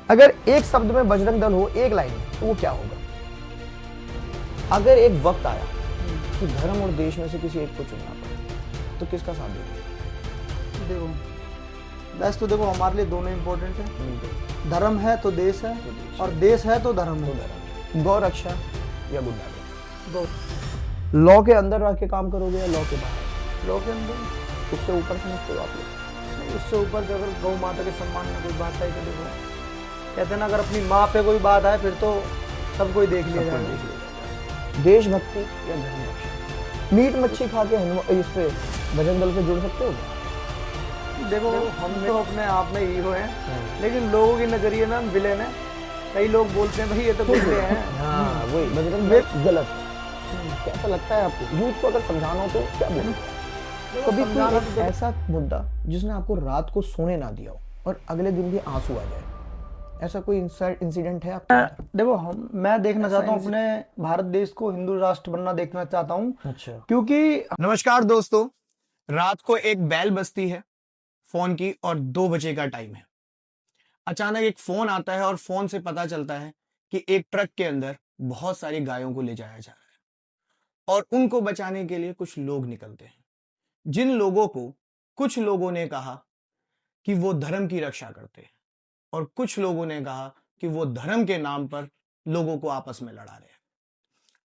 अगर एक शब्द में बजरंग दल हो, एक लाइन में, तो वो क्या होगा? अगर एक वक्त आया कि धर्म और देश में से किसी एक को चुनना पड़े, तो किसका साथ देंगे? देखो वैसे तो देखो हमारे लिए दोनों इम्पोर्टेंट है। धर्म है तो देश है, और देश है तो धर्म है। गौ रक्षा या गुंडागर्दी? दो। लॉ के अंदर रह के काम करोगे या लॉ के बाहर? लॉ के अंदर। उससे ऊपर समझते हो आप लोग? उससे ऊपर जो अगर गौ माता के सम्मान में कोई बात आई तो देखो कहते हैं ना, अगर अपनी माँ पे कोई बात आए फिर तो सब कोई देख लिया जाएगा। देशभक्ति या धर्म रक्षा? मीट मच्छी खा के इस पे बजरंग दल पे जुड़ सकते हो? देखो हम तो अपने आप में हीरो हैं, लेकिन लोगों के नजरिए में हम विलेन हैं। कई लोग बोलते हैं भाई ये तो गुंडे हैं। हाँ वही बजरंग दल गलत। कैसा लगता है आपको? यूथ को अगर समझाना हो तो क्या बोलूं? कभी कोई ऐसा मुद्दा जिसने आपको रात को सोने ना दिया हो और अगले दिन भी आंसू आ जाए, ऐसा कोई इंसिडेंट है आपका? देखो मैं देखना चाहता हूँ अपने भारत देश को हिंदू राष्ट्र बनना देखना चाहता हूँ। अच्छा। क्योंकि नमस्कार दोस्तों, रात को एक बेल बजती है फोन की और 2 बजे का टाइम है। अचानक एक फोन आता है और फोन से पता चलता है कि एक ट्रक के अंदर बहुत सारी गायों को ले जाया जा रहा है और उनको बचाने के लिए कुछ लोग निकलते हैं, जिन लोगों को कुछ लोगों ने कहा कि वो धर्म की रक्षा करते हैं और कुछ लोगों ने कहा कि वो धर्म के नाम पर लोगों को आपस में लड़ा रहे हैं।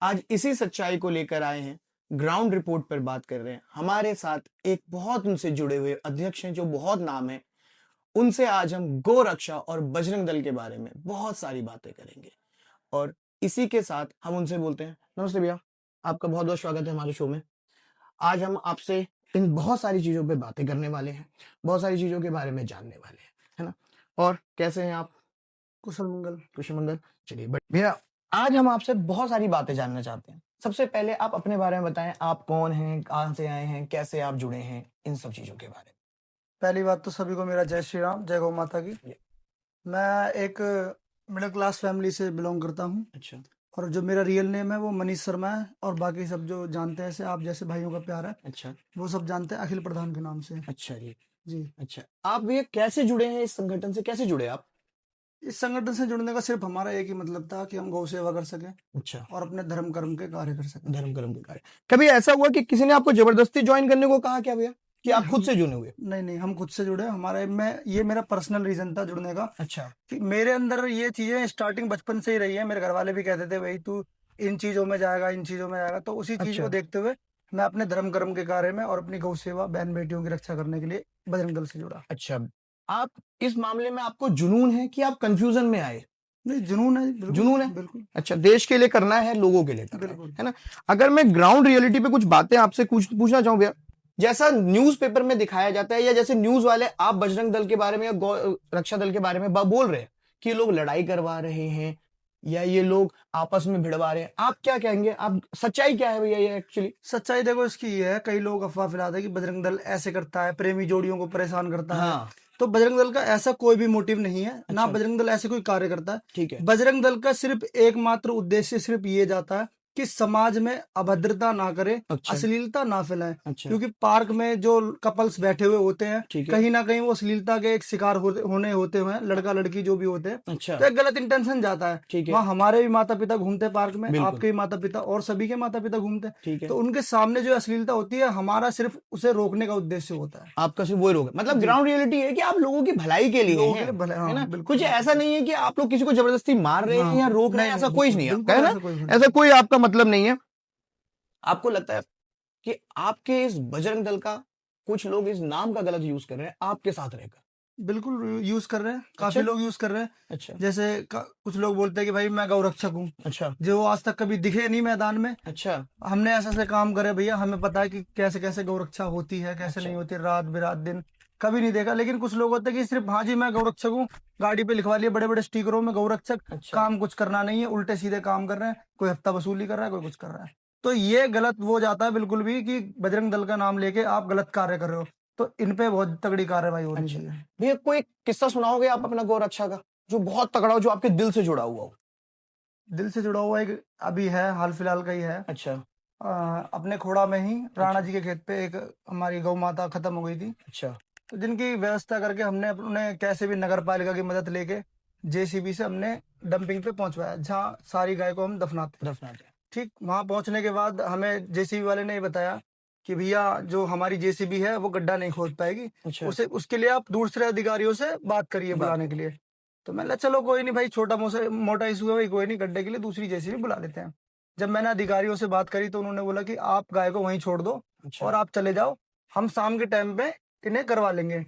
आज इसी सच्चाई को लेकर आए हैं, ग्राउंड रिपोर्ट पर बात कर रहे हैं। हमारे साथ एक बहुत उनसे जुड़े हुए अध्यक्ष हैं जो बहुत नाम है। उनसे आज हम गौ रक्षा और बजरंग दल के बारे में बहुत सारी बातें करेंगे और इसी के साथ हम उनसे बोलते हैं, नमस्ते भैया, आपका बहुत बहुत स्वागत है हमारे शो में। आज हम आपसे इन बहुत सारी चीजों पे बातें करने वाले हैं, बहुत सारी चीजों के बारे में जानने वाले हैं, है ना? और कैसे हैं आप? कुशल मंगल। कुशल मंगल। चलिए भैया, आज हम आपसे बहुत सारी बातें जानना चाहते हैं। सबसे पहले आप अपने बारे में बताएं, आप कौन हैं, कहां से आए हैं, कैसे आप जुड़े हैं, इन सब चीजों के बारे में। पहली बात तो सभी को मेरा जय श्री राम, जय गौ माता की। मैं एक मिडिल क्लास फैमिली से बिलोंग करता हूँ। अच्छा। और जो मेरा रियल नेम है वो मनीष शर्मा है, और बाकी सब जो जानते हैं ऐसे आप जैसे भाइयों का प्यार है, अच्छा। वो सब जानते हैं अखिल प्रधान के नाम से। अच्छा जी। जी। अच्छा, आप भैया कैसे जुड़े हैं इस संगठन से, कैसे जुड़े आप? इस संगठन से जुड़ने का सिर्फ हमारा एक ही मतलब था कि हम गौ सेवा कर सकें अच्छा। और अपने धर्म कर्म के कार्य कर सकें। धर्म कर्म के कार्य। कभी ऐसा हुआ कि किसी ने आपको जबरदस्ती ज्वाइन करने को कहा क्या भैया, कि आप खुद से जुड़े हुए? नहीं, हम खुद से जुड़े। ये मेरा पर्सनल रीजन था जुड़ने का। अच्छा। कि मेरे अंदर ये चीजें स्टार्टिंग बचपन से ही रही है। मेरे घर वाले भी कहते थे भाई तू इन चीजों में जाएगा, इन चीजों में जाएगा, तो उसी चीज को देखते हुए मैं अपने धर्म कर्म के कार्य में और अपनी गौ सेवा बहन बेटियों की रक्षा करने के लिए बजरंग दल से जुड़ा। अच्छा, आप इस मामले में आपको जुनून है कि आप कंफ्यूजन में आए? नहीं, जुनून है। जुनून है, बिल्कुल। अच्छा, देश के लिए करना है, लोगों के लिए करना बिल्कुल है ना? अगर मैं ग्राउंड रियलिटी पे कुछ बातें आपसे पूछना चाहूँ भैया, जैसा न्यूज़पेपर में दिखाया जाता है या जैसे न्यूज वाले आप बजरंग दल के बारे में या गौ रक्षा दल के बारे में बोल रहे हैं कि ये लोग लड़ाई करवा रहे हैं या ये लोग आपस में भिड़वा रहे हैं, आप क्या कहेंगे? आप सच्चाई क्या है भैया ये एक्चुअली? सच्चाई देखो इसकी ये है, कई लोग अफवाह फैलाते हैं कि बजरंग दल ऐसे करता है, प्रेमी जोड़ियों को परेशान करता है। तो बजरंग दल का ऐसा कोई भी मोटिव नहीं है। ना बजरंग दल ऐसे कोई कार्य करता है। ठीक है। बजरंग दल का सिर्फ एकमात्र उद्देश्य सिर्फ ये जाता है कि समाज में अभद्रता ना करे, अश्लीलता ना फैलाए। क्योंकि पार्क में जो कपल्स बैठे हुए होते हैं, कहीं ना कहीं वो अश्लीलता के एक शिकार होने होते हैं, लड़का लड़की जो भी होते हैं। तो एक गलत इंटेंशन जाता है। वहाँ हमारे भी माता पिता घूमते पार्क में, आपके भी माता पिता और सभी के माता पिता घूमते हैं। तो उनके सामने जो अश्लीलता होती है, हमारा सिर्फ उसे रोकने का उद्देश्य होता है। आपका सिर्फ वही रोक, मतलब ग्राउंड रियलिटी है कि आप लोगों की भलाई के लिए हैं, है ना? कुछ ऐसा नहीं है कि आप लोग किसी को जबरदस्ती मार रहे हैं या रोक रहे हैं, ऐसा कोई नहीं है, ऐसा कोई आपका मतलब नहीं है। आपको लगता है कि आपके इस बजरंग दल का कुछ लोग इस नाम का गलत यूज कर रहे हैं आपके साथ रहकर? बिल्कुल यूज कर रहे हैं, काफी लोग यूज कर रहे हैं। अच्छा। जैसे कुछ लोग बोलते हैं कि भाई मैं गौरक्षक हूँ। अच्छा। जो आज तक कभी दिखे नहीं मैदान में। अच्छा। हमने ऐसे काम करे भैया, हमें पता है कि कैसे कैसे गौरक्षा होती है, कैसे नहीं होती, रात बिरात दिन कभी नहीं देखा। लेकिन कुछ लोग होते हैं कि सिर्फ हाँ जी मैं गौरक्षक हूँ, गाड़ी पे लिखवा लिया बड़े बड़े स्टिकरों में गौरक्षक। काम कुछ करना नहीं है, उल्टे सीधे काम कर रहे हैं, कोई हफ्ता वसूली कर रहा है, कोई कुछ कर रहा है। तो ये गलत वो जाता है बिल्कुल भी कि बजरंग दल का नाम लेके आप गलत कार्य कर रहे हो। तो इन पे बहुत तगड़ी कार्रवाई होनी चाहिए। भैया कोई किस्सा सुनाओगे आप अपना गौ रक्षा का, जो बहुत तगड़ा हो, जो आपके दिल से जुड़ा हुआ हो? दिल से जुड़ा हुआ एक अभी है, हाल फिलहाल का ही है। अच्छा। अपने खोड़ा में ही राणा जी के खेत पे एक हमारी गौ माता खत्म हो गई थी। अच्छा। तो जिनकी व्यवस्था करके हमने अपने कैसे भी नगर पालिका की मदद लेके जेसीबी से हमने डंपिंग पे पहुंचवाया, जहाँ सारी गाय को हम दफनाते हैं। ठीक, वहां पहुंचने के बाद हमें जेसीबी वाले ने ये बताया कि भैया जो हमारी जेसीबी है वो गड्ढा नहीं खोद पाएगी, अच्छा उसके लिए आप दूसरे अधिकारियों से बात करिए बुलाने के लिए। तो मैंने चलो कोई नहीं भाई, छोटा मोटा इशू है भाई, कोई नहीं, गड्ढे के लिए दूसरी जेसीबी बुला लेते हैं। जब मैंने अधिकारियों से बात करी तो उन्होंने बोला कि आप गाय को वहीं छोड़ दो अच्छा और आप चले जाओ, हम शाम के टाइम पे इन्हें करवा लेंगे।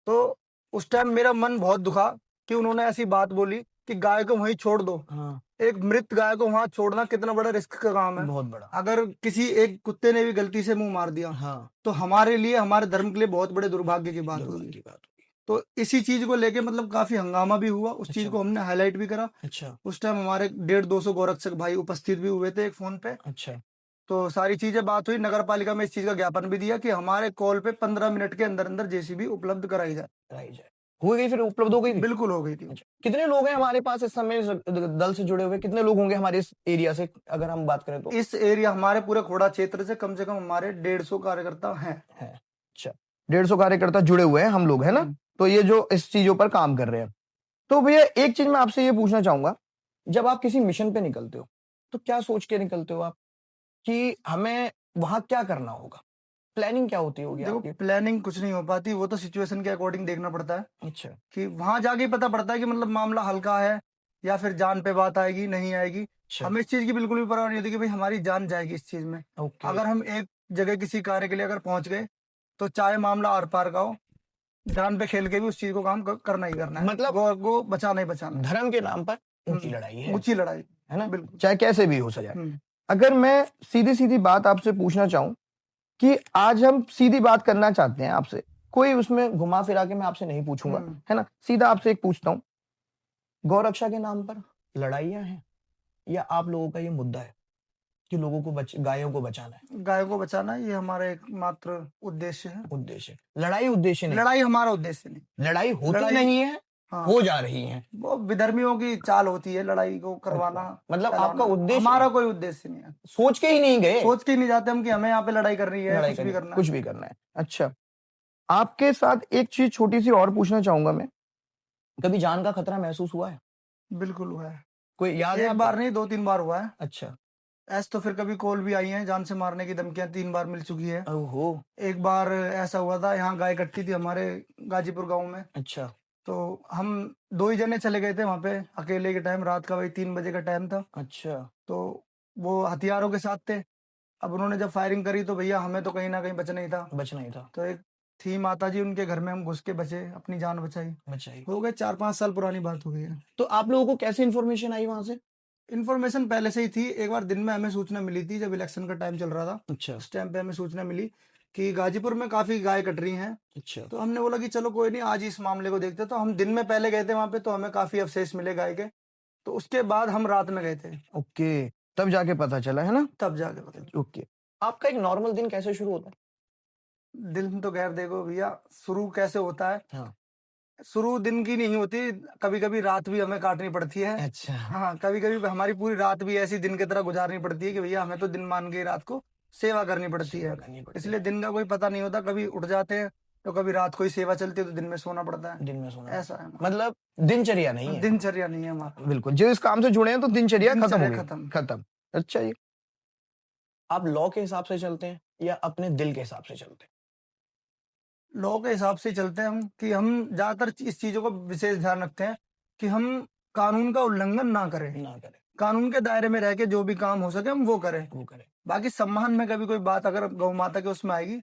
तो उस टाइम मेरा मन बहुत दुखा कि उन्होंने ऐसी बात बोली कि गाय को वहीं छोड़ दो। हाँ एक मृत गाय को वहां छोड़ना कितना बड़ा रिस्क का काम है। बहुत बड़ा। अगर किसी एक कुत्ते ने भी गलती से मुंह मार दिया हाँ तो हमारे लिए, हमारे धर्म के लिए बहुत बड़े दुर्भाग्य की बात दुर्भाग्य होगी। की बात होगी। तो इसी चीज को लेके मतलब काफी हंगामा भी हुआ, उस चीज अच्छा को हमने हाईलाइट भी करा। अच्छा उस टाइम हमारे 150-200 गोरक्षक भाई उपस्थित भी हुए थे एक फोन पे। अच्छा तो सारी चीजें बात हुई, नगर पालिका में इस चीज का ज्ञापन भी दिया कि हमारे कॉल पे 15 मिनट के अंदर अंदर जेसीबी उपलब्ध कराई जाए। कराई जाए। हो गई, फिर उपलब्ध हो गई थी? बिल्कुल हो गई थी। अच्छा, कितने लोग हैं हमारे पास इस समय इस दल से जुड़े हुए? कितने लोग होंगे हमारे इस एरिया से अगर हम बात करें तो? इस एरिया हमारे पूरे खोड़ा क्षेत्र से कम हमारे 150 कार्यकर्ता हैं। अच्छा, 150 कार्यकर्ता जुड़े हुए हैं हम लोग, है ना? तो ये जो इस चीजों पर काम कर रहे हैं। तो भैया एक चीज मैं आपसे ये पूछना चाहूंगा, जब आप किसी मिशन पे निकलते हो तो क्या सोच के निकलते हो आप कि हमें वहां क्या करना होगा? प्लानिंग क्या होती होगी देखो आपकी? प्लानिंग कुछ नहीं हो पाती, वो तो सिचुएशन के अकॉर्डिंग देखना पड़ता है अच्छा कि वहां जाके ही पता पड़ता है कि मतलब मामला हल्का है या फिर जान पे बात आएगी नहीं आएगी। अच्छा हमें इस चीज की बिल्कुल भी परवाह नहीं होती कि भाई हमारी जान जाएगी इस चीज में। ओके अगर हम एक जगह किसी कार्य के लिए अगर पहुंच गए तो चाहे मामला आर पार का हो, जान पे खेल के भी उस चीज को काम करना ही करना है। मतलब गौ को बचाना ही बचाना है। धर्म के नाम पर ऊंची लड़ाई है, ऊंची लड़ाई, है ना? बिल्कुल। चाहे कैसे भी हो सके। हम्म, अगर मैं सीधी सीधी बात आपसे पूछना चाहूं कि आज हम सीधी बात करना चाहते हैं आपसे, कोई उसमें घुमा फिरा के मैं आपसे नहीं पूछूंगा, है ना? सीधा आपसे एक पूछता हूं, गौरक्षा के नाम पर लड़ाइयां हैं या आप लोगों का ये मुद्दा है कि लोगों को गायों को बचाना है? गाय को बचाना ये हमारा एकमात्र उद्देश्य है। उद्देश्य, लड़ाई उद्देश्य नहीं। लड़ाई हमारा उद्देश्य नहीं। लड़ाई होती लड़ाई- नहीं है, हाँ, हो जा रही है। वो विधर्मियों की चाल होती है लड़ाई को करवाना। मतलब फैलाना। आपका उद्देश्य हमारा कोई उद्देश्य नहीं है। सोच के ही नहीं गए, सोच के ही नहीं जाते हम कि हमें यहाँ पे लड़ाई करनी है, लड़ाई कुछ भी करना है। कुछ भी करना है। अच्छा, आपके साथ एक चीज छोटी सी और पूछना चाहूंगा मैं, कभी जान का खतरा महसूस हुआ है? बिल्कुल हुआ है। कोई याद है एक आपको? बार नहीं 2-3 बार हुआ है। अच्छा ऐसे तो फिर कभी कॉल भी आई है, जान से मारने की धमकियां 3 बार मिल चुकी है। ओहो एक बार ऐसा हुआ था, यहाँ गाय कटती थी हमारे गाजीपुर गांव में। अच्छा तो हम 2 ही जने चले गए थे वहां पे अकेले के टाइम, रात का भाई 3 बजे का टाइम था। अच्छा तो वो हथियारों के साथ थे। अब उन्होंने जब फायरिंग करी तो भैया हमें तो कहीं ना कहीं बचना ही था। बचना ही था। तो एक थी माता जी, उनके घर में हम घुस के बचे, अपनी जान बचाई। बचाई। हो गए 4-5 साल पुरानी बात हो गई है। तो आप लोगों को कैसे इन्फॉर्मेशन आई वहां से? इन्फॉर्मेशन पहले से ही थी। एक बार दिन में हमें सूचना मिली थी जब इलेक्शन का टाइम चल रहा था। अच्छा उस टाइम पे हमें सूचना मिली कि गाजीपुर में काफी गाय कट रही हैं। अच्छा तो हमने बोला कि चलो कोई नहीं, आज ही इस मामले को देखते। तो हम दिन में पहले गए थे वहां पे, तो हमें काफी अवशेष मिले गाय के। तो उसके बाद हम रात में गए थे, ओके, तब जाके पता चला, है ना? तब जाके पता चला। ओके, आपका एक नॉर्मल दिन कैसे शुरू होता है? दिन तो खैर देखो भैया, शुरू कैसे होता है, हाँ शुरू दिन की नहीं होती, कभी कभी रात भी हमें काटनी पड़ती है। अच्छा हाँ, कभी कभी हमारी पूरी रात भी ऐसी दिन की तरह गुजारनी पड़ती है कि भैया हमें तो दिन मान के रात को सेवा करनी पड़ती है। इसलिए दिन का कोई पता नहीं होता, कभी उठ जाते हैं तो कभी रात को ही सेवा चलती है तो दिन में सोना पड़ता है। दिन में सोना, ऐसा है हमारा। मतलब दिनचर्या नहीं है। दिनचर्या नहीं है हमारा। बिल्कुल, जो इस काम से जुड़े हैं तो दिनचर्या खत्म हो दिनचर्या गई, खत्म। अच्छा, ये आप लॉ के हिसाब से चलते हैं या अपने दिल के हिसाब से चलते हैं? लॉ के हिसाब से चलते हैं हम, कि हम ज्यादातर इस चीजों को विशेष ध्यान रखते हैं कि हम कानून का उल्लंघन ना करें, कानून के दायरे में रह के जो भी काम हो सके हम वो करें। बाकी सम्मान में कभी कोई बात अगर गौ माता के उसमें आएगी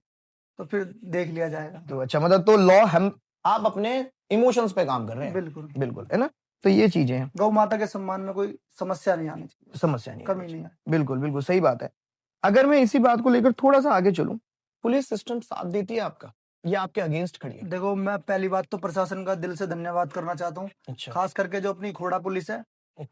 तो फिर देख लिया जाएगा। तो अच्छा, मतलब तो लॉ हम आप अपने इमोशंस पे काम कर रहे हैं। बिल्कुल बिल्कुल, है ना? तो ये चीजें हैं, गौ माता के सम्मान में कोई समस्या नहीं आनी चाहिए, समस्या नहीं, कमी नहीं है। बिल्कुल बिल्कुल सही बात है। अगर मैं इसी बात को लेकर थोड़ा सा आगे चलूं, पुलिस सिस्टम साथ देती है आपका या आपके अगेंस्ट खड़ी है? देखो, मैं पहली बात तो प्रशासन का दिल से धन्यवाद करना चाहता हूँ। अच्छा, खास करके जो अपनी खोड़ा पुलिस है,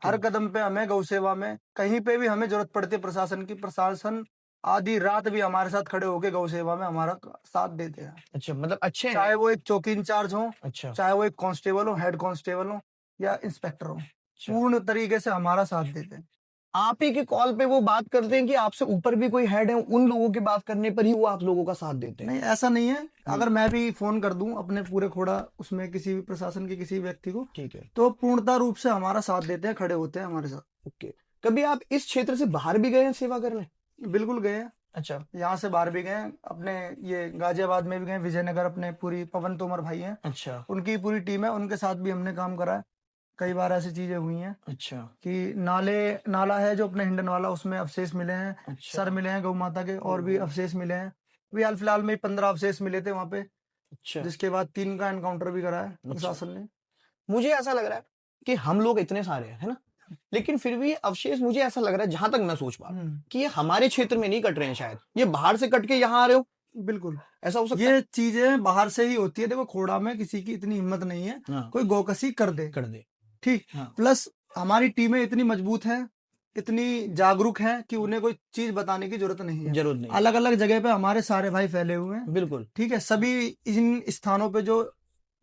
हर कदम पे हमें गौ सेवा में कहीं पे भी हमें जरूरत पड़ती है प्रशासन की, प्रशासन आधी रात भी हमारे साथ खड़े होके गौ सेवा में हमारा साथ देते हैं। अच्छा, मतलब अच्छे हैं। चाहे वो एक चौकी इंचार्ज हो, अच्छा, चाहे वो एक कांस्टेबल हो, हेड कांस्टेबल हो या इंस्पेक्टर हो, पूर्ण तरीके से हमारा साथ देते हैं। आप ही के कॉल पे वो बात करते हैं कि आपसे ऊपर भी कोई हेड है, उन लोगों की बात करने पर ही वो आप लोगों का साथ देते हैं? नहीं, ऐसा नहीं है। अगर मैं भी फोन कर दूं अपने पूरे खोड़ा उसमें किसी भी प्रशासन के किसी व्यक्ति को, ठीक है, तो पूर्णतः रूप से हमारा साथ देते हैं, खड़े होते हैं हमारे साथ। ओके। कभी आप इस क्षेत्र से बाहर भी गए हैं सेवा करने? बिल्कुल गए हैं। अच्छा, यहाँ से बाहर भी गए हैं, अपने ये गाजियाबाद में भी गए, विजयनगर, अपने पूरी पवन तोमर भाई हैं, अच्छा, उनकी पूरी टीम है, उनके साथ भी हमने काम करा है। कई बार ऐसी चीजें हुई हैं अच्छा, कि नाला है जो अपने हिंडन वाला, उसमें अवशेष मिले हैं, अच्छा, सर मिले हैं गौ माता के, और भी ओहो। अवशेष मिले हैं। अभी हाल फिलहाल में 15 अवशेष मिले थे वहां पे, अच्छा, जिसके बाद 3 का एनकाउंटर भी करा है अच्छा। प्रशासन ने। मुझे ऐसा लग रहा है कि हम लोग इतने सारे हैं, है ना, लेकिन फिर भी अवशेष, मुझे ऐसा लग रहा है जहां तक मैं सोच पा रहा हूँ कि ये हमारे क्षेत्र में नहीं कट रहे हैं, शायद ये बाहर से कट के यहाँ आ रहे हो। बिल्कुल, ऐसा हो सकता है? ये चीजें बाहर से ही होती है। देखो, खोड़ा में किसी की इतनी हिम्मत नहीं है हाँ, कोई गोकसी कर दे, कर दे। ठीक। हाँ, प्लस हमारी टीमें इतनी मजबूत हैं, इतनी जागरूक हैं कि उन्हें कोई चीज बताने की जरूरत नहीं है। जरूरत नहीं। अलग अलग जगह पे हमारे सारे भाई फैले हुए हैं, बिल्कुल। ठीक है। सभी इन स्थानों पे जो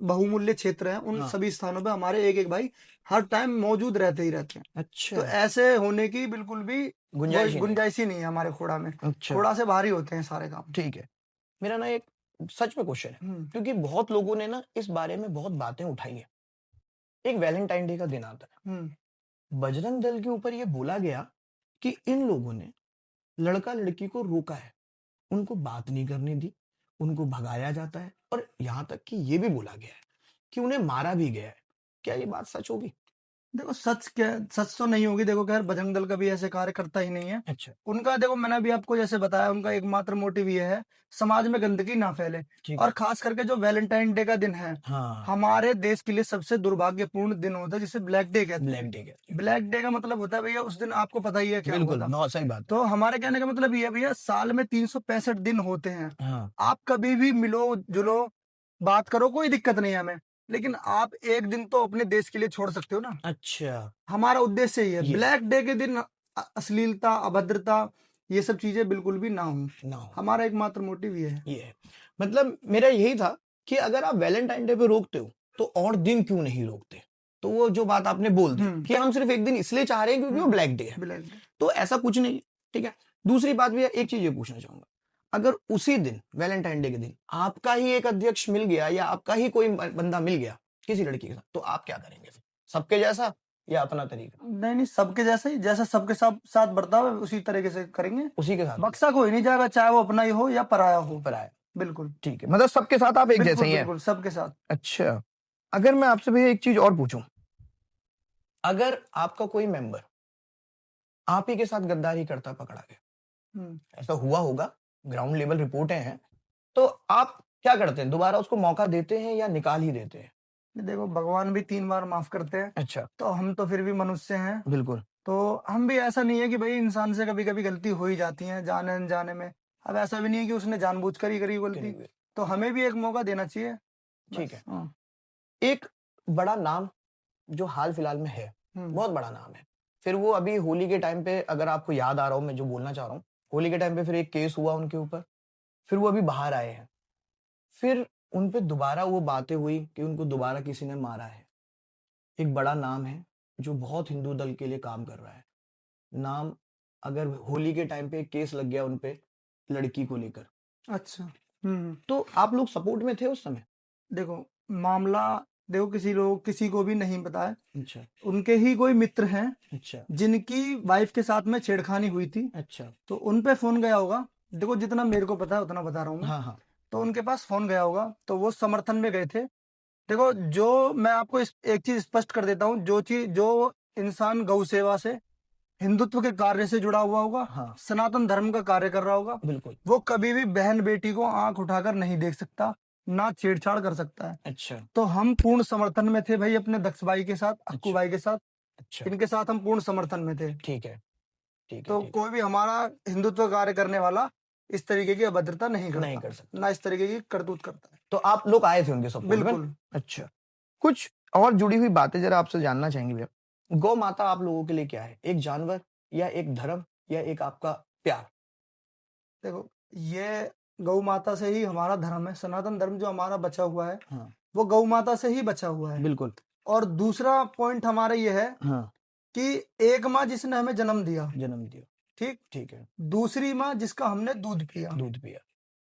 बहुमूल्य क्षेत्र हैं, उन हाँ। सभी स्थानों पे हमारे एक एक भाई हर टाइम मौजूद रहते ही रहते हैं। अच्छा, तो ऐसे होने की बिल्कुल भी गुंजाइश ही नहीं। गुंजाइश ही नहीं है हमारे खोड़ा में। अच्छा, खोड़ा से बाहर ही होते हैं सारे काम। ठीक है। मेरा ना एक सच में क्वेश्चन है, क्योंकि बहुत लोगों ने ना इस बारे में बहुत बातें उठाई हैं। एक वैलेंटाइन डे का दिन आता है, बजरंग दल के ऊपर ये बोला गया कि इन लोगों ने लड़का लड़की को रोका है, उनको बात नहीं करने दी, उनको भगाया जाता है, और यहाँ तक कि ये भी बोला गया है कि उन्हें मारा भी गया है। क्या ये बात सच होगी? देखो, सच तो नहीं होगी। देखो, खैर बजरंग दल कभी ऐसे कार्य करता ही नहीं है। अच्छा, उनका, देखो, मैंने अभी आपको जैसे बताया, उनका एकमात्र मोटिव ये है समाज में गंदगी ना फैले। ठीक और है। खास करके जो वैलेंटाइन डे का दिन है, हाँ, हमारे देश के लिए सबसे दुर्भाग्यपूर्ण दिन होता है, जिसे ब्लैक डे कहते ब्लैक हैं। डे के। ब्लैक डे का मतलब होता है भैया, उस दिन आपको पता ही है क्या हुआ बिल्कुल, था। बहुत सही बात। तो हमारे कहने का मतलब ये है भैया, साल में 365 दिन होते हैं। हाँ, आप कभी भी मिलो जुलो, बात करो, कोई दिक्कत नहीं है हमें, लेकिन आप एक दिन तो अपने देश के लिए छोड़ सकते हो ना। अच्छा, हमारा उद्देश्य ये है, ये ब्लैक डे के दिन अश्लीलता, अभद्रता, ये सब चीजें बिल्कुल भी ना हो। ना हो। हमारा एकमात्र मोटिव ये है। ये है। मतलब मेरा यही था कि अगर आप वैलेंटाइन डे पे रोकते हो तो और दिन क्यों नहीं रोकते? तो वो जो बात आपने बोल दी कि हम सिर्फ एक दिन इसलिए चाह रहे हैं क्योंकि वो ब्लैक डे है, ब्लैक डे। तो ऐसा कुछ नहीं। ठीक है। दूसरी बात भी है, एक चीज ये पूछना चाहूंगा, अगर उसी दिन वैलेंटाइन डे के दिन आपका ही एक अध्यक्ष मिल गया या आपका ही कोई बंदा मिल गया किसी लड़की के साथ, तो आप क्या करेंगे फिर? सबके जैसा या अपना तरीका? नहीं नहीं, सबके जैसा ही, जैसा सबके साथ साथ बर्ताव है उसी तरीके से करेंगे। उसी के साथ बक्सा कोई नहीं जाएगा, चाहे वो अपना ही हो या पराया हो। पराया। बिल्कुल, ठीक है, मतलब सबके साथ आप एक जैसे बिल्कुल ही हैं। बिल्कुल, सबके साथ। अच्छा, अगर मैं आपसे भैया एक चीज और पूछूं, अगर आपका कोई मेंबर आप ही के साथ गद्दारी करता पकड़ा गया, ऐसा हुआ होगा, ग्राउंड लेवल रिपोर्टें हैं, तो आप क्या करते हैं? दोबारा उसको मौका देते हैं या निकाल ही देते हैं? देखो, भगवान भी 3 बार माफ करते हैं, अच्छा, तो हम तो फिर भी मनुष्य हैं। बिल्कुल। तो हम भी, ऐसा नहीं है कि भाई इंसान से कभी कभी गलती हो ही जाती है जाने अनजाने में। अब ऐसा भी नहीं है कि उसने जानबूझकर ही करी गलती, तो हमें भी एक मौका देना चाहिए। ठीक है। हाँ। एक बड़ा नाम जो हाल फिलहाल में है, बहुत बड़ा नाम है, फिर वो अभी होली के टाइम पे, अगर आपको याद आ रहा हो मैं जो बोलना चाह रहा हूँ, होली के टाइम पे फिर एक केस हुआ उनके ऊपर, फिर वो अभी बाहर आए हैं, फिर उन पे दोबारा वो बातें हुई कि उनको दोबारा किसी ने मारा है। एक बड़ा नाम है जो बहुत हिंदू दल के लिए काम कर रहा है, नाम, अगर होली के टाइम पे एक केस लग गया उन पे लड़की को लेकर, अच्छा। तो आप लोग सपोर्ट में थे उस समय? देखो, मामला, देखो, किसी को भी नहीं पता है। अच्छा, उनके ही कोई मित्र हैं अच्छा, जिनकी वाइफ के साथ में छेड़खानी हुई थी, अच्छा, तो उन पे फोन गया होगा। देखो, जितना मेरे को पता है उतना बता रहा हूँ मैं। हाँ, हाँ, तो उनके पास फोन गया होगा, तो वो समर्थन में गए थे। देखो, जो मैं आपको एक चीज स्पष्ट कर देता हूँ, जो इंसान गौ सेवा से, हिंदुत्व के कार्य से जुड़ा हुआ होगा, हाँ, सनातन धर्म का कार्य कर रहा होगा, बिल्कुल। वो कभी भी बहन बेटी को आंख उठाकर नहीं देख सकता, ना छेड़छाड़ कर सकता है। अच्छा, तो हम पूर्ण समर्थन में थे भाई, अपने दक्ष भाई के साथ, अक्कू अच्छा, भाई के साथ, अच्छा, इनके साथ हम पूर्ण समर्थन में थे। ठीक है, ठीक है, तो ठीक है। कोई भी हमारा हिंदुत्व कार्य करने वाला इस तरीके की अभद्रता नहीं नहीं करता, कर सकता। ना इस तरीके की करतूत करता है। तो आप लोग आए थे उनके सपोर्ट में? बिल्कुल। अच्छा, कुछ और जुड़ी हुई बातें जरा आपसे जानना चाहेंगे भैया। गौ माता आप लोगों के लिए क्या है? एक जानवर या एक धर्म या एक आपका प्यार? देखो, ये गौ माता से ही हमारा धर्म है, सनातन धर्म जो हमारा बचा हुआ है, हाँ, वो गौ माता से ही बचा हुआ है। बिल्कुल। और दूसरा पॉइंट हमारा ये है हाँ, कि एक माँ जिसने हमें जन्म दिया, ठीक, ठीक है, दूसरी माँ जिसका हमने दूध पिया,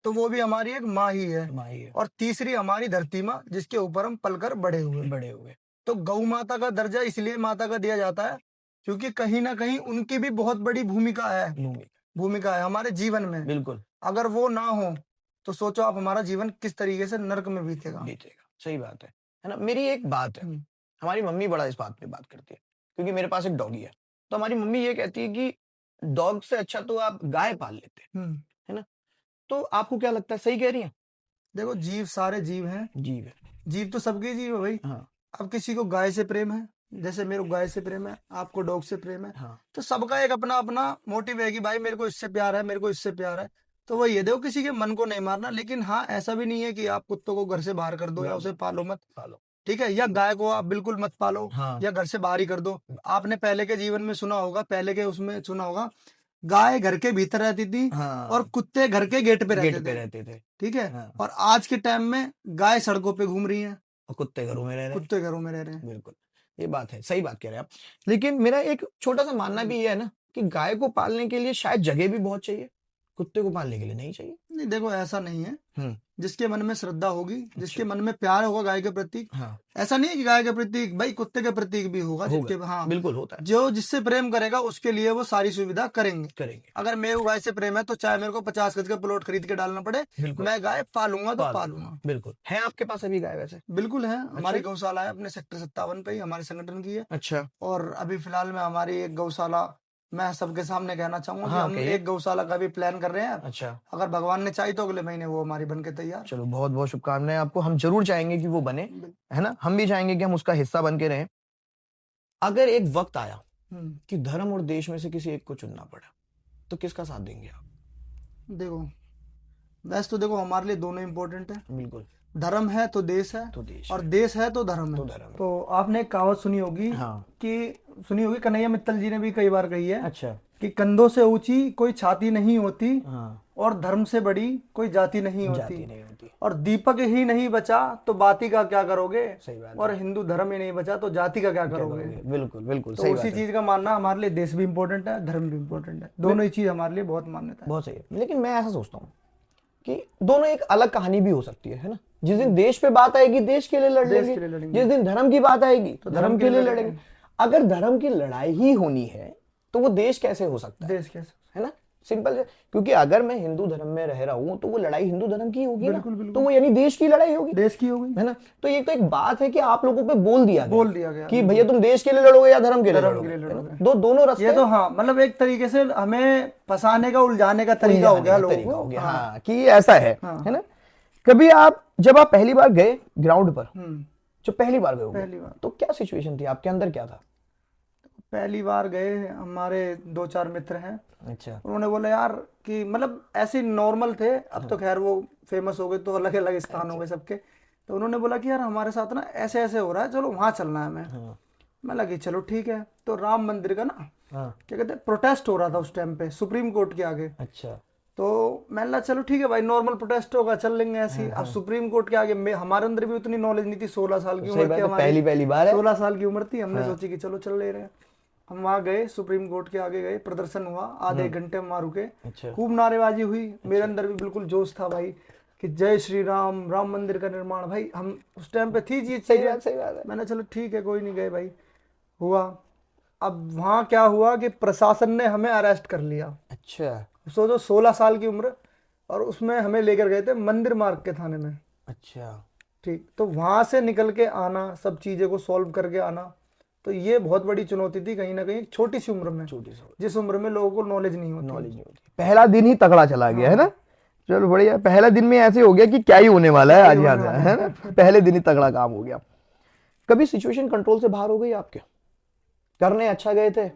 तो वो भी हमारी एक माँ ही है, है। और तीसरी हमारी धरती माँ जिसके ऊपर हम पलकर बड़े हुए। तो गौ माता का दर्जा इसलिए माता का दिया जाता है क्योंकि कहीं ना कहीं उनकी भी बहुत बड़ी भूमिका है हमारे जीवन में। बिल्कुल अगर वो ना हो तो सोचो आप हमारा जीवन किस तरीके से नरक में बीतेगा। सही बात है ना। मेरी एक बात है, हमारी मम्मी बड़ा इस बात पे बात करती है, क्योंकि मेरे पास एक डॉगी है, तो हमारी मम्मी ये कहती है कि डॉग से अच्छा तो आप गाय पाल लेते हैं, है ना। तो आपको क्या लगता है, सही कह रही है? देखो, जीव सारे जीव हैं, जीव तो सबके जीव है भाई। हाँ। अब किसी को गाय से प्रेम है, जैसे मेरे को गाय से प्रेम है, आपको डॉग से प्रेम है, हाँ। तो सबका एक अपना अपना मोटिव है कि भाई मेरे को इससे प्यार है, मेरे को इससे प्यार है। तो वही है, देखो किसी के मन को नहीं मारना, लेकिन हाँ ऐसा भी नहीं है कि आप कुत्तों को घर से बाहर कर दो या उसे पालो मत, ठीक है, या गाय को आप बिल्कुल मत पालो, हाँ। या घर से बाहर ही कर दो। आपने पहले के जीवन में सुना होगा, पहले के उसमें सुना होगा, गाय घर के भीतर रहती थी, हाँ। और कुत्ते घर के गेट पे रहते थे, ठीक है। हाँ। और आज के टाइम में गाय सड़कों पे घूम रही है और कुत्ते घरों में रह रहे हैं। बिल्कुल, ये बात है, सही बात कह रहे हैं आप। लेकिन मेरा एक छोटा सा मानना भी ये है ना कि गाय को पालने के लिए शायद जगह भी बहुत चाहिए, कुत्ते को पालने के लिए नहीं चाहिए। नहीं, देखो ऐसा नहीं है, जिसके मन में श्रद्धा होगी, जिसके मन में प्यार होगा गाय के प्रति, हाँ। ऐसा नहीं है कि गाय के प्रति भाई कुत्ते के प्रति भी होगा। हाँ बिल्कुल होता है, जो जिससे प्रेम करेगा उसके लिए वो सारी सुविधा करेंगे। अगर मेरे को गाय से प्रेम है तो चाहे मेरे को 50 गज का प्लॉट खरीद के डालना पड़े, मैं गाय पालूंगा तो पालूंगा। बिल्कुल। है आपके पास अभी गाय? वैसे बिल्कुल है, हमारी गौशाला है अपने सेक्टर 57 पे ही, हमारे संगठन की है। अच्छा। और अभी फिलहाल में हमारी एक गौशाला, मैं सबके सामने कहना चाहूंगा कि हम एक गौशाला का भी प्लान कर रहे हैं। अच्छा। अगर भगवान ने चाही तो अगले महीने वो हमारी बनके तैयार। चलो, बहुत बहुत शुभकामनाएं आपको, हम जरूर चाहेंगे कि वो बने, है ना। हम भी चाहेंगे कि हम उसका हिस्सा बन के रहें। अगर एक वक्त आया कि धर्म और देश में से किसी एक को चुनना पड़ा, तो किसका साथ देंगे आप? देखो, वैसे तो देखो हमारे लिए दोनों इम्पोर्टेंट है। बिल्कुल। धर्म है तो देश है, और देश है तो धर्म है। तो आपने एक कहावत सुनी होगी, सुनी होगी, कन्हैया मित्तल जी ने भी कई बार कही है। अच्छा। कि कंधों से ऊंची कोई छाती नहीं होती, और धर्म से बड़ी कोई जाति नहीं होती, और दीपक ही नहीं बचा तो बाती का क्या करोगे, और हिंदू धर्म ही नहीं बचा तो जाति का क्या करोगे। बिल्कुल बिल्कुल, तो उसी चीज का मानना, हमारे लिए देश भी इम्पोर्टेंट है, धर्म भी इम्पोर्टेंट है, दोनों ही चीज हमारे लिए बहुत मान्यता है। बहुत सही है। लेकिन मैं ऐसा सोचता हूँ कि दोनों एक अलग कहानी भी हो सकती है ना। जिस दिन देश पे बात आएगी देश के लिए लड़ लेंगे, जिस दिन धर्म की बात आएगी तो धर्म के लिए लड़ेंगे। अगर धर्म की लड़ाई ही होनी है तो वो देश कैसे हो सकता है? देश कैसे, है ना, सिंपल है। क्योंकि अगर मैं हिंदू धर्म में रह रहा हूँ तो वो लड़ाई हिंदू धर्म की होगी ना, तो वो यानी देश की लड़ाई होगी, देश की होगी, है ना। तो ये तो एक बात है कि आप लोगों पे बोल दिया गया कि भैया तुम देश के लिए लड़ोगे या धर्म के लिए लड़ोगे, दोनों रास्ते। ये तो हाँ, मतलब एक तरीके से हमें फंसाने का, उलझाने का तरीका हो गया लोगों को, हाँ, कि ऐसा है ना। कभी जब आप पहली बार गए ग्राउंड पर, जो पहली बार गए तो क्या सिचुएशन थी आपके अंदर, क्या था? पहली बार गए, हमारे 2-4 मित्र हैं। अच्छा। उन्होंने बोला यार कि मतलब ऐसे नॉर्मल थे, अब तो खैर वो फेमस हो गए तो अलग अलग स्थान हो गए सबके। तो उन्होंने बोला कि यार हमारे साथ ना ऐसे ऐसे हो रहा है, चलो वहां चलना है हमें। मैं लगी चलो ठीक है। तो राम मंदिर का ना क्या कहते हैं, प्रोटेस्ट हो रहा था उस टाइम पे सुप्रीम कोर्ट के आगे। अच्छा। तो मैंने लगा चलो ठीक है भाई, नॉर्मल प्रोटेस्ट होगा, चल लेंगे ऐसी। अब सुप्रीम कोर्ट के आगे हमारे अंदर भी उतनी नॉलेज नहीं थी, 16 साल की उम्र थी हमारी, पहली बार 16 साल की उम्र थी। हमने सोची कि चलो चल ले रहे हैं। हम वहाँ गए, सुप्रीम कोर्ट के आगे गए, प्रदर्शन हुआ, आधे 1 घंटे में वहाँ रुके। खूब नारेबाजी हुई, मेरे अंदर भी बिल्कुल जोश था भाई कि जय श्री राम, राम मंदिर का निर्माण। भाई हम उस टाइम पे थी चीज, सही बात है। मैंने चलो ठीक है कोई नहीं, गए भाई, हुआ। अब वहाँ क्या हुआ कि प्रशासन ने हमें अरेस्ट कर लिया। अच्छा। सोचो 16 साल की उम्र, और उसमें हमें लेकर गए थे मंदिर मार्ग के थाने में। अच्छा। ठीक, तो वहां से निकल के आना, सब चीजें को सॉल्व करके आना, तो ये बहुत बड़ी चुनौती थी कहीं ना कहीं, छोटी सी उम्र में, जिस उम्र में लोगों को नॉलेज नहीं होती। पहला दिन ही तगड़ा चला गया, है ना। चलो बढ़िया, पहला दिन में ऐसे हो गया कि क्या ही होने वाला है आज यहाँ से, है ना। पहले दिन ही तगड़ा काम हो गया। कभी सिचुएशन कंट्रोल से बाहर हो गई आपके? करने अच्छा गए थे,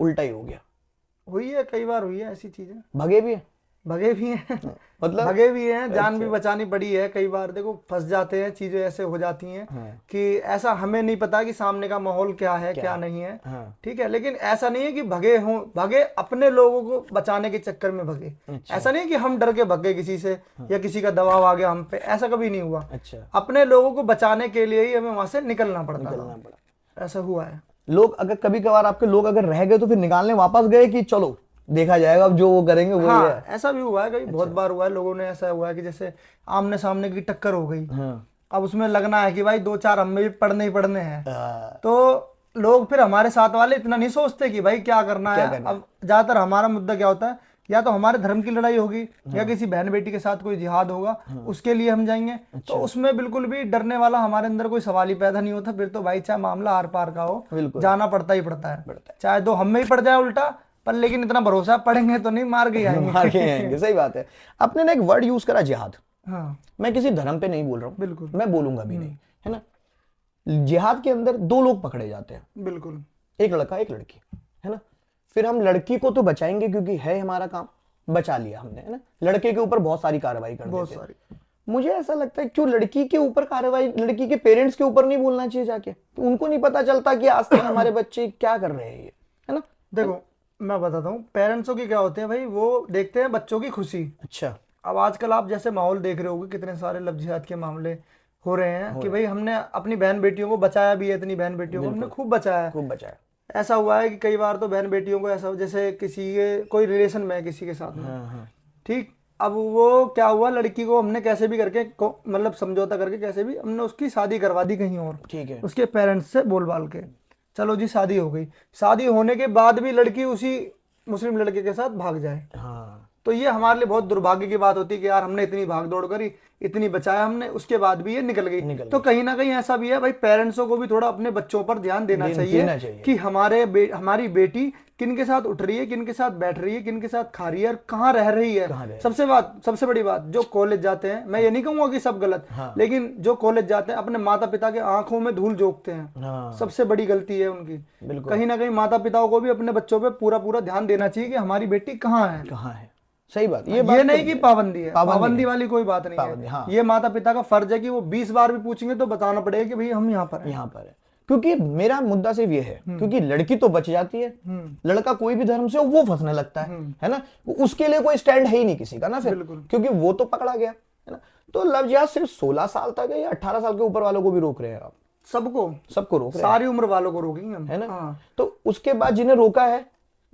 उल्टा ही हो गया? हुई है, कई बार हुई है ऐसी चीजें। भगे भी हैं? भगे भी हैं, मतलब भगे भी हैं, जान भी बचानी पड़ी है। कई बार देखो फंस जाते हैं, चीजें ऐसे हो जाती हैं कि ऐसा हमें नहीं पता कि सामने का माहौल क्या है, क्या नहीं है। ठीक है, लेकिन ऐसा नहीं है कि भगे हों, भगे अपने लोगों को बचाने के चक्कर में भगे। ऐसा नहीं कि हम डर के भगे किसी से या किसी का दबाव आ गया हम पे, ऐसा कभी नहीं हुआ। अपने लोगों को बचाने के लिए ही हमें वहां से निकलना पड़ता, ऐसा हुआ है। लोग अगर कभी कभार आपके लोग अगर रह गए तो फिर निकालने वापस गए कि चलो देखा जाएगा, अब जो वो करेंगे वही हाँ, है। ऐसा भी हुआ है कभी, बहुत बार हुआ है। लोगों ने ऐसा हुआ है कि जैसे आमने सामने की टक्कर हो गई, हाँ। अब उसमें लगना है कि भाई 2-4 हमें भी पढ़ने ही पढ़ने हैं, हाँ, तो लोग फिर हमारे साथ वाले इतना नहीं सोचते कि भाई क्या करना क्या है। करना है। अब ज्यादातर हमारा मुद्दा क्या होता है, या तो हमारे धर्म की लड़ाई होगी या किसी बहन बेटी के साथ कोई जिहाद होगा, उसके लिए हम जाएंगे। तो उसमें बिल्कुल भी डरने वाला हमारे अंदर कोई सवाल ही पैदा नहीं होता। फिर तो भाई चाहे मामला आर पार का हो, बिल्कुल। जाना पड़ता ही पड़ता है, चाहे तो हम में ही पड़ जाए उल्टा, पर लेकिन इतना भरोसा पड़ेंगे तो नहीं, मार के आएंगे। मार के आएंगे, सही बात है। आपने ना एक वर्ड यूज करा जिहाद, हाँ मैं किसी धर्म पे नहीं बोल रहा हूँ, बिल्कुल, मैं बोलूंगा भी नहीं, है ना। जिहाद के अंदर दो लोग पकड़े जाते हैं, बिल्कुल, एक लड़का एक लड़की, है ना। फिर हम लड़की को तो बचाएंगे क्योंकि है हमारा काम, बचा लिया हमने, है ना। लड़के के ऊपर बहुत सारी कार्रवाई कर बहुत देते हैं। सारी। मुझे ऐसा लगता है क्यों लड़की के ऊपर कार्रवाई, लड़की के पेरेंट्स के ऊपर नहीं बोलना चाहिए जाके, तो उनको नहीं पता चलता कि आज तक हमारे बच्चे क्या कर रहे हैं ये, है ना। देखो मैं बताता हूँ, पेरेंट्सों की क्या होते हैं भाई, वो देखते हैं बच्चों की खुशी। अच्छा। अब आजकल आप जैसे माहौल देख रहे होगे, कितने सारे लव जिहाद के मामले हो रहे हैं कि भाई हमने अपनी बहन बेटियों को बचाया भी है, इतनी बहन बेटियों को हमने खूब बचाया है। खूब बचाया। ऐसा हुआ है कि कई बार तो बहन बेटियों को ऐसा, जैसे किसी के कोई रिलेशन में है किसी के साथ में, हाँ। ठीक, अब वो क्या हुआ, लड़की को हमने कैसे भी करके मतलब समझौता करके कैसे भी हमने उसकी शादी करवा दी कहीं और, ठीक है। उसके पेरेंट्स से बोल बाल के, चलो जी शादी हो गई। शादी होने के बाद भी लड़की उसी मुस्लिम लड़के के साथ भाग जाए, हाँ, तो ये हमारे लिए बहुत दुर्भाग्य की बात होती है कि यार हमने इतनी भाग दौड़ करी, इतनी बचाया हमने, उसके बाद भी ये निकल गई। तो कहीं ना कहीं ऐसा भी है भाई, पेरेंट्सों को भी थोड़ा अपने बच्चों पर ध्यान देना चाहिए कि हमारी बेटी किन के साथ उठ रही है, किन के साथ बैठ रही है, किन के साथ खा रही है, और कहाँ रह रही है। सबसे बड़ी बात, जो कॉलेज जाते हैं, मैं ये नहीं कहूंगा कि सब गलत, लेकिन जो कॉलेज जाते हैं अपने माता पिता के आंखों में धूल झोंकते हैं, सबसे बड़ी गलती है उनकी। कहीं ना कहीं माता पिताओं को भी अपने बच्चों पे पूरा पूरा ध्यान देना चाहिए कि हमारी बेटी कहाँ है। सही बात। ये नहीं कि पाबंदी है, पाबंदी वाली कोई बात नहीं है। हाँ। ये माता पिता का फर्ज है कि वो 20 बार भी पूछेंगे तो बताना पड़ेगा कि भाई हम यहाँ पर है। क्योंकि मेरा मुद्दा सिर्फ ये है, क्योंकि लड़की तो बच जाती है, लड़का कोई भी धर्म से हो वो फंसने लगता है ना। उसके लिए कोई स्टैंड है ही नहीं किसी का ना फिर, क्योंकि वो तो पकड़ा गया, है ना। तो लव जिहाद सिर्फ 16 साल तक है या 18 साल के ऊपर वालों को भी रोक रहे हैं आप? सबको रोक रहे हैं, सारी उम्र वालों को रोकेंगे हम, है ना। तो उसके बाद जिन्हें रोका है,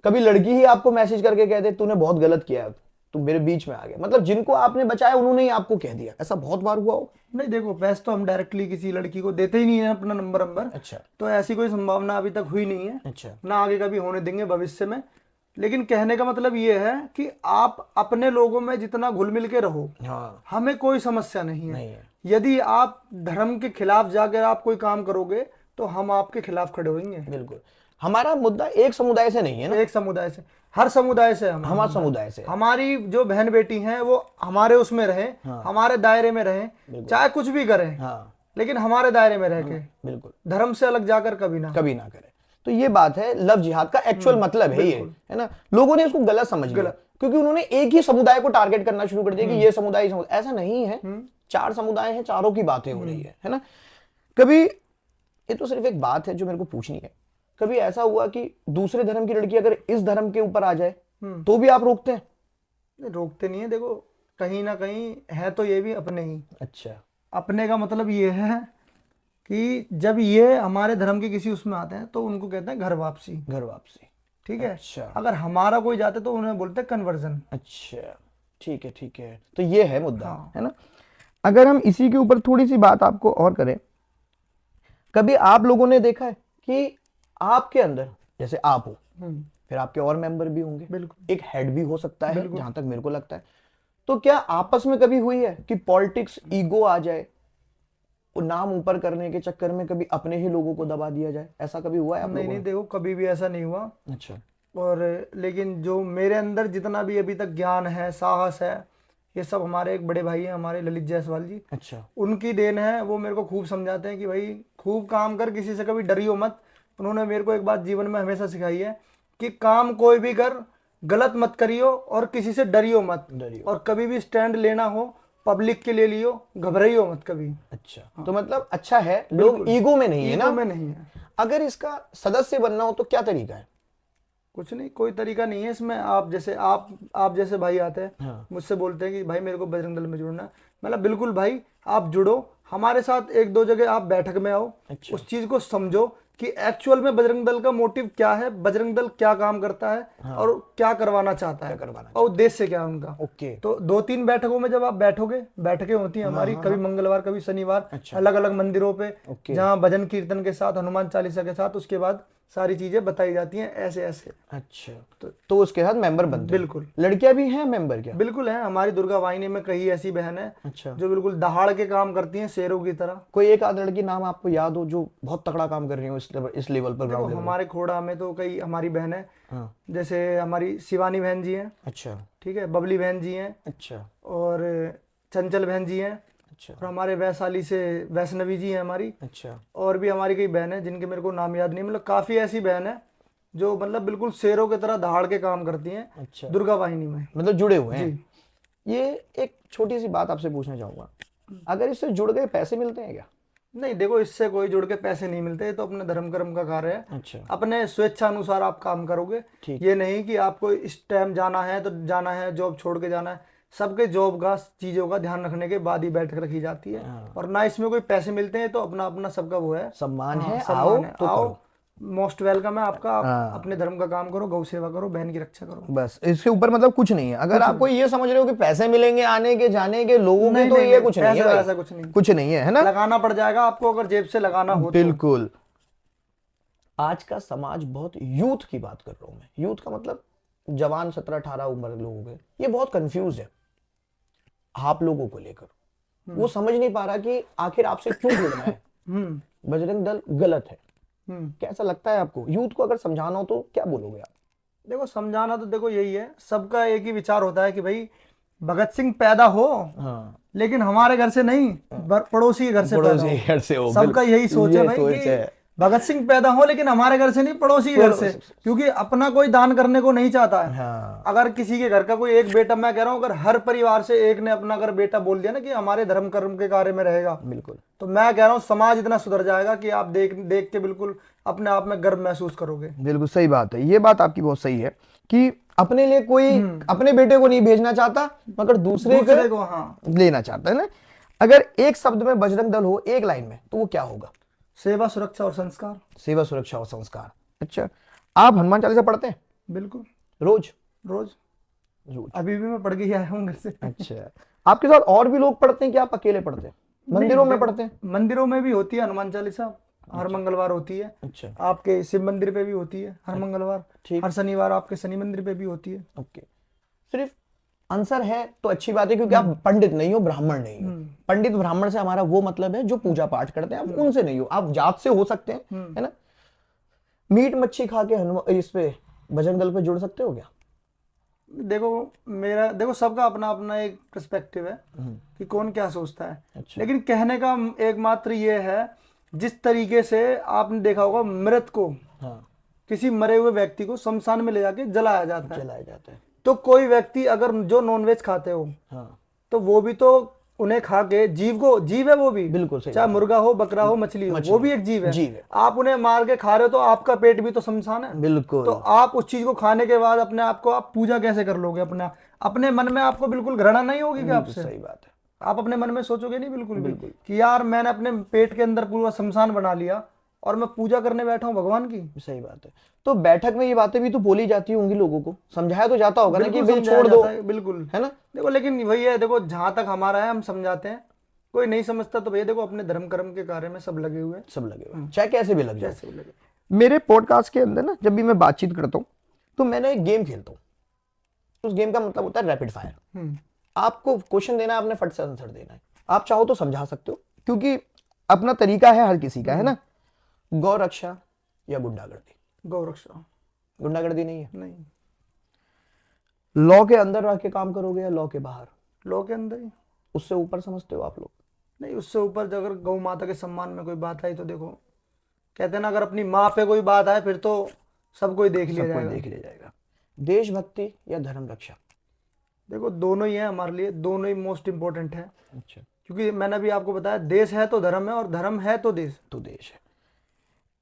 कभी लड़की ही आपको मैसेज करके कहते तूने बहुत गलत किया है, तू मेरे बीच में आ गया, मतलब जिनको आपने बचाया उन्होंने ही आपको कह दिया, ऐसा बहुत बार हुआ हो? नहीं देखो, वैसे तो हम डायरेक्टली किसी लड़की को देते ही नहीं है अपना नंबर। अच्छा। तो ऐसी कोई संभावना अभी तक हुई नहीं है। अच्छा। ना आगे कभी होने देंगे भविष्य में। लेकिन कहने का मतलब ये है कि आप अपने लोगों में जितना घुल मिल के रहो, हमें कोई समस्या नहीं है। यदि आप धर्म के खिलाफ जाकर आप कोई काम करोगे तो हम आपके खिलाफ खड़े होंगे। बिल्कुल। हमारा मुद्दा एक समुदाय से नहीं है ना, एक समुदाय से, हर समुदाय से, हमारे समुदाय से। हमारी जो बहन बेटी हैं वो हमारे उसमें रहे, हमारे दायरे में रहे, चाहे कुछ भी करें, लेकिन हमारे दायरे में रह के, बिल्कुल धर्म से अलग जाकर कभी ना करें। तो ये बात है, लव जिहाद का एक्चुअल मतलब है ये, है ना। लोगों ने इसको गलत समझ लिया क्योंकि उन्होंने एक ही समुदाय को टारगेट करना शुरू कर दिया कि ये समुदाय, ऐसा नहीं है। 4 समुदाय हैं, चारों की बातें हो रही है ना। कभी ये तो सिर्फ एक बात है जो मेरे को पूछनी है, कभी ऐसा हुआ कि दूसरे धर्म की लड़की अगर इस धर्म के ऊपर आ जाए तो भी आप रोकते हैं? रोकते नहीं है। देखो कहीं ना कहीं है तो ये भी अपने ही। अच्छा। अपने का मतलब ये है कि जब ये हमारे धर्म के किसी उसमें आते हैं तो उनको कहते हैं घर वापसी। ठीक है। अच्छा। अगर हमारा कोई जाते तो उन्हें बोलते हैं कन्वर्जन। अच्छा, ठीक है। तो ये है मुद्दा, है ना। अगर हम इसी के ऊपर थोड़ी सी बात आपको और करें, कभी आप लोगों ने देखा है कि आपके अंदर, जैसे आप हो, फिर आपके और मेंबर भी होंगे, बिल्कुल एक हेड भी हो सकता है, जहां तक मेरे को लगता है, तो क्या आपस में कभी हुई है कि पॉलिटिक्स, ईगो आ जाए, नाम ऊपर करने के चक्कर में कभी अपने ही लोगों को दबा दिया जाए? ऐसा कभी हुआ है आप लोगों ने? नहीं, देखो कभी भी ऐसा नहीं हुआ। अच्छा। और लेकिन जो मेरे अंदर जितना भी अभी तक ज्ञान है, साहस है, ये सब हमारे एक बड़े भाई हैं, हमारे ललित जायसवाल जी। अच्छा। उनकी देन है। वो मेरे को खूब समझाते हैं कि भाई खूब काम कर, किसी से कभी डरियो मत। उन्होंने मेरे को एक बात जीवन में हमेशा सिखाई है कि काम कोई भी कर, गलत मत करियो और किसी से डरियो मत। और कभी भी स्टैंड लेना हो पब्लिक के लिए लियो, घबराइयो मत कभी। अच्छा। तो मतलब अच्छा है, लोग ईगो में नहीं है ना। ईगो में नहीं है। अगर इसका सदस्य बनना हो तो क्या तरीका है? कुछ नहीं, कोई तरीका नहीं है इसमें। आप जैसे भाई आते हैं, मुझसे बोलते हैं कि भाई मेरे को बजरंग दल में जुड़ना है। मतलब बिल्कुल भाई आप जुड़ो हमारे साथ, 1-2 जगह आप बैठक में आओ। अच्छा। उस चीज को समझो कि एक्चुअल में बजरंग दल का मोटिव क्या है, बजरंग दल क्या काम करता है, हाँ। और क्या करवाना चाहता है, और उद्देश्य क्या है उनका। ओके। तो 2-3 बैठकों में जब आप बैठोगे, बैठकें होती हैं हमारी, कभी मंगलवार कभी शनिवार, अलग अलग मंदिरों पे, जहाँ भजन कीर्तन के साथ, हनुमान चालीसा के साथ, उसके बाद सारी चीजें बताई जाती हैं ऐसे ऐसे। अच्छा, तो उसके साथ मेंबर बनते हैं। बिल्कुल। लड़कियां भी हैं मेंबर क्या? बिल्कुल है, हमारी दुर्गा वाहिनी में कई ऐसी बहन है अच्छा। जो बिल्कुल दहाड़ के काम करती हैं शेरों की तरह। कोई एक आध लड़की नाम आपको याद हो जो बहुत तगड़ा काम कर रही हो इस लेवल पर, देखो ग्राउंड लेवल? हमारे खोड़ा में तो कई हमारी बहन है, हाँ। जैसे हमारी शिवानी बहन जी हैं, अच्छा। ठीक है, बबली बहन जी हैं, अच्छा। और चंचल बहन जी हैं, अच्छा। और हमारे वैशाली से वैष्णवी जी हैं हमारी। अच्छा। और भी हमारी कई बहन है जिनके मेरे को नाम याद नहीं, मतलब काफी ऐसी बहन है जो मतलब बिल्कुल शेरों की तरह दहाड़ के काम करती हैं। अच्छा। दुर्गा वाहिनी में मतलब जुड़े हुए हैं जी। ये एक छोटी सी बात आपसे पूछना चाहूंगा, अगर इससे जुड़ गए पैसे मिलते हैं क्या? नहीं, देखो इससे कोई जुड़ के पैसे नहीं मिलते, तो अपने धर्म कर्म का कार्य है। अच्छा। अपने स्वेच्छा अनुसार आप काम करोगे। ये नहीं कि आपको इस टाइम जाना है तो जाना है, जॉब छोड़ के जाना है। सबके जॉब का चीजों का ध्यान रखने के बाद ही बैठक रखी जाती है। और ना इसमें कोई पैसे मिलते हैं, तो अपना अपना सबका वो है, सम्मान है। सम्मान है। तो आओ, करो। मोस्ट वेलकम है आपका। आप अपने धर्म का काम करो, गौ सेवा करो, बहन की रक्षा करो, बस इसके ऊपर मतलब कुछ नहीं है। अगर आप कोई ये समझ रहे हो कि पैसे मिलेंगे आने के जाने के लोगों के, तो ये कुछ नहीं है भाई, ऐसा कुछ नहीं, कुछ नहीं है ना। लगाना पड़ जाएगा आपको अगर जेब से लगाना हो। बिल्कुल। आज का समाज बहुत, यूथ की बात कर रहा हूं मैं, यूथ का मतलब जवान 17-18 उम्र लोगों के, ये बहुत कंफ्यूज है आप लोगों को लेकर। वो समझ नहीं पा रहा कि आखिर आपसे क्यों जुड़ना है। बजरंग दल गलत है, कैसा लगता है आपको? यूथ को अगर समझाना हो तो क्या बोलोगे आप? देखो समझाना तो देखो यही है, सबका एक ही विचार होता है कि भाई भगत सिंह पैदा हो, लेकिन हमारे घर से नहीं, पड़ोसी के घर से पैदा हो। सबका यही सोच है भाई कि भगत सिंह पैदा हो, लेकिन हमारे घर से नहीं, पड़ोसी के घर से, क्योंकि अपना कोई दान करने को नहीं चाहता है। अगर किसी के घर का कोई एक बेटा, मैं कह रहा हूँ अगर हर परिवार से एक ने अपना अगर बेटा बोल दिया ना कि हमारे धर्म कर्म के कार्य में रहेगा, बिल्कुल, तो मैं कह रहा हूँ समाज इतना सुधर जाएगा कि आप देख के बिल्कुल अपने आप में गर्व महसूस करोगे। बिल्कुल सही बात है, ये बात आपकी बहुत सही है कि अपने लिए कोई अपने बेटे को नहीं भेजना चाहता, मगर दूसरे को लेना चाहता है ना। अगर एक शब्द में बजरंग दल हो, एक लाइन में, तो वो क्या होगा? सेवा, सुरक्षा और संस्कार। सेवा, सुरक्षा और संस्कार। अच्छा, आप हनुमान चालीसा पढ़ते हैं? बिल्कुल, रोज रोज रोज। अभी भी मैं पढ़ के ही आया हूँ घर से। अच्छा, आपके साथ और भी लोग पढ़ते हैं कि आप अकेले पढ़ते हैं? मंदिरों में पढ़ते हैं? मंदिरों में भी होती है हनुमान चालीसा, हर मंगलवार होती है। अच्छा। आपके शिव मंदिर पे भी होती है हर मंगलवार, हर शनिवार आपके शनि मंदिर पे भी होती है। ओके, सिर्फ आंसर है तो अच्छी बात है, क्योंकि आप पंडित नहीं हो, ब्राह्मण नहीं हो। पंडित ब्राह्मण से हमारा वो मतलब है जो पूजा पाठ करते हैं, आप उनसे नहीं हो, आप जात से हो सकते हैं, है ना। मीट मच्छी खा के इस पे बजरंग दल पे जुड़ सकते हो क्या? देखो सबका अपना अपना एक पर्सपेक्टिव है कि कौन क्या सोचता है। अच्छा। लेकिन कहने का एकमात्र ये है, जिस तरीके से आपने देखा होगा मृत को, किसी मरे हुए व्यक्ति को शमशान में ले जाके जलाया जाता है, तो कोई व्यक्ति अगर जो नॉनवेज खाते हो, तो वो भी तो उन्हें खा के जीव है वो भी, बिल्कुल, चाहे मुर्गा हो, बकरा हो, मछली हो, वो भी एक जीव है। आप उन्हें मार के खा रहे हो तो आपका पेट भी तो शमशान है। बिल्कुल। तो आप उस चीज को खाने के बाद अपने आप को आप पूजा कैसे कर लोगे? अपने मन में आपको बिल्कुल घृणा नहीं होगी क्या आपसे? सही बात है, आप अपने मन में सोचोगे नहीं बिल्कुल भी कि यार मैंने अपने पेट के अंदर पूरा शमशान बना लिया और मैं पूजा करने बैठा हूँ भगवान की। सही बात है। तो बैठक में ये बातें भी तो बोली जाती होंगी, लोगों को समझाया तो जाता होगा ना कि भाई छोड़ दो, बिल्कुल, है ना। देखो लेकिन वही है, देखो जहां तक हमारा है हम समझाते हैं, कोई नहीं समझता तो भैया देखो अपने धर्म कर्म के कार्य में सब लगे हुए, चाहे कैसे भी लग जाए। मेरे पॉडकास्ट के अंदर ना जब भी मैं बातचीत करता हूँ तो मैंने एक गेम खेलता हूँ। उस गेम का मतलब होता है रैपिड फायर। आपको क्वेश्चन देना है, आपने फट से आंसर देना है। आप चाहो तो समझा सकते हो, क्योंकि अपना तरीका है हर किसी का, है ना। गौ रक्षा या गुंडागर्दी? गौ रक्षा। गुंडागर्दी नहीं है? नहीं। लॉ के अंदर रह के काम करोगे या लॉ के बाहर? लॉ के अंदर ही। उससे ऊपर समझते हो आप लोग? नहीं, उससे ऊपर अगर गौ माता के सम्मान में कोई बात आई तो देखो, कहते हैं ना अगर अपनी माँ पे कोई बात आए फिर तो सब कोई देख लिया जाएगा। देशभक्ति या धर्म रक्षा? देखो दोनों ही है हमारे लिए, दोनों ही मोस्ट इंपोर्टेंट है। अच्छा। क्योंकि मैंने अभी आपको बताया, देश है तो धर्म है और धर्म है तो देश है।